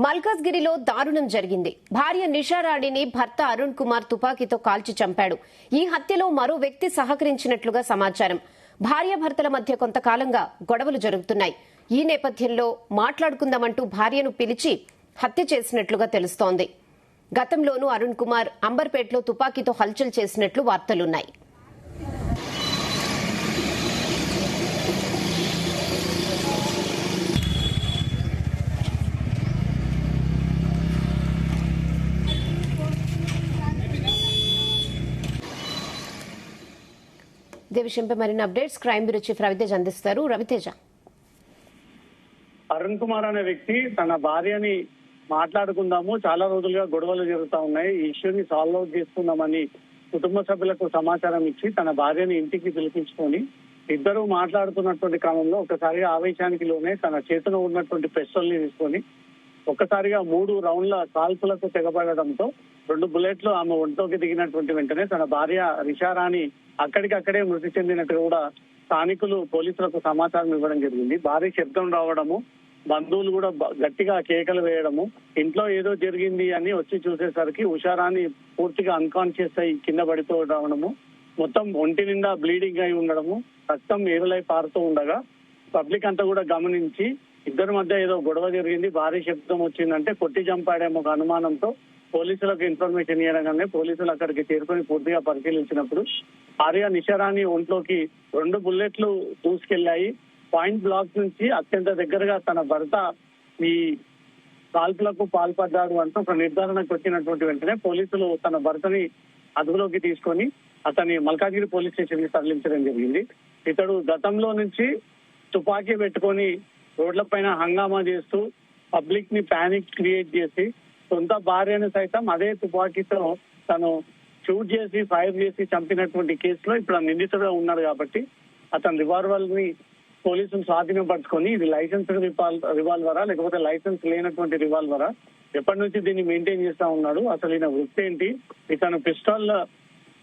మల్కాజ్గిరిలో దారుణం జరిగింది. భార్య నిషారాణిని భర్త అరుణ్ కుమార్ తుపాకీతో కాల్చి చంపాడు. ఈ హత్యలో మరో వ్యక్తి సహకరించినట్లుగా సమాచారం. భార్యాభర్తల మధ్య కొంతకాలంగా గొడవలు జరుగుతున్నాయి. ఈ నేపథ్యంలో మాట్లాడుకుందామంటూ భార్యను పిలిచి హత్య చేసినట్లుగా తెలుస్తోంది. గతంలోనూ అరుణ్ కుమార్ అంబర్పేటలో తుపాకీతో హల్చల్ చేసినట్లు వార్తలున్నాయి. ఇదే విషయంపై మరిన్ని updates crime bureau chief Raviteja అందిస్తారు. రవితేజ, అరుణ్ కుమార్ అనే వ్యక్తి తన భార్యని మాట్లాడుకుందాము, చాలా రోజులుగా గొడవలు జరుగుతా ఉన్నాయి, ఈ ఇష్యూని సాల్వ్ అవుట్ చేసుకుందామని కుటుంబ సభ్యులకు సమాచారం ఇచ్చి తన భార్యని ఇంటికి పిలిపించుకొని ఇద్దరు మాట్లాడుతున్నటువంటి క్రమంలో ఒకసారిగా ఆవేశానికి లోనే తన చేతిలో ఉన్నటువంటి పిస్టల్ ని తీసుకొని ఒక్కసారిగా 3 రౌండ్ల కాల్పులకు తెగబడడంతో 2 బుల్లెట్లు ఆమె ఒంట్లోకి దిగినటువంటి వెంటనే తన భార్య నిషారాణి అక్కడికక్కడే మృతి చెందినట్టు కూడా స్థానికులు పోలీసులకు సమాచారం ఇవ్వడం జరిగింది. భారీ శబ్దం రావడము, బంధువులు కూడా గట్టిగా కేకలు వేయడము, ఇంట్లో ఏదో జరిగింది అని వచ్చి చూసేసరికి ఉషారాణి పూర్తిగా అన్కాన్షియస్ అయి కింద పడిపోవడము, మొత్తం ఒంటి నిండా బ్లీడింగ్ అయి ఉండడము, రక్తం ఏరులై పారుతూ ఉండగా పబ్లిక్ అంతా కూడా గమనించి ఇద్దరి మధ్య ఏదో గొడవ జరిగింది, భారీ శబ్దం వచ్చిందంటే కొట్టి చంపాడేమో ఒక అనుమానంతో పోలీసులకు ఇన్ఫర్మేషన్ ఇవ్వగానే పోలీసులు అక్కడికి చేరుకొని పూర్తిగా పరిశీలించినప్పుడు భార్య నిషారాణి ఒంట్లోకి 2 బుల్లెట్లు దూసుకెళ్లాయి. పాయింట్ బ్లాక్ నుంచి అత్యంత దగ్గరగా తన భర్త ఈ కాల్పులకు పాల్పడ్డాడు అంటూ ఒక నిర్ధారణకు వచ్చినటువంటి వెంటనే పోలీసులు తన భర్తని అదుపులోకి తీసుకొని అతన్ని మల్కాజ్గిరి పోలీస్ స్టేషన్ కి తరలించడం జరిగింది. ఇతడు గతంలో నుంచి తుపాకీ పెట్టుకొని రోడ్లపైన హంగామా చేస్తూ పబ్లిక్ ని పానిక్ క్రియేట్ చేసి సొంత భార్యను సైతం అదే తుపాకీతో తను షూట్ చేసి ఫైర్ చేసి చంపినటువంటి కేసులో ఇప్పుడు నిందితుడుగా ఉన్నాడు. కాబట్టి అతని రివాల్వర్ ని పోలీసులు స్వాధీనం పట్టుకొని ఇది లైసెన్స్ రివాల్వరా లేకపోతే లైసెన్స్ లేనటువంటి రివాల్వరా, ఎప్పటి నుంచి దీన్ని మెయింటైన్ చేస్తా ఉన్నాడు, అసలు ఈయన వృత్తి ఏంటి, ఇతను పిస్టల్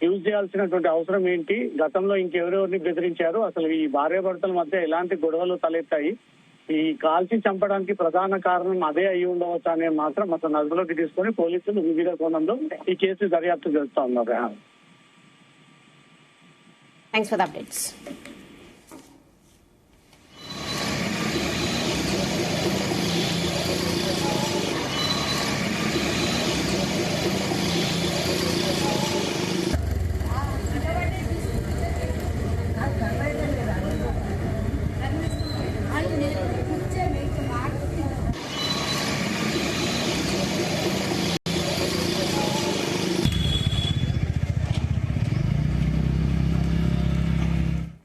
యూజ్ చేయాల్సినటువంటి అవసరం ఏంటి, గతంలో ఇంకెవరెవరిని బెదిరించారు, అసలు ఈ భార్యాభర్తల మధ్య ఎలాంటి గొడవలు తలెత్తాయి, ఈ కాల్చి చంపడానికి ప్రధాన కారణం అదే అయి ఉండవచ్చు అనే మాత్రం అతను అదుపులోకి తీసుకొని పోలీసులు వివిధ కోణంలో ఈ కేసు దర్యాప్తు చేస్తా ఉన్నారు. Thanks for the updates.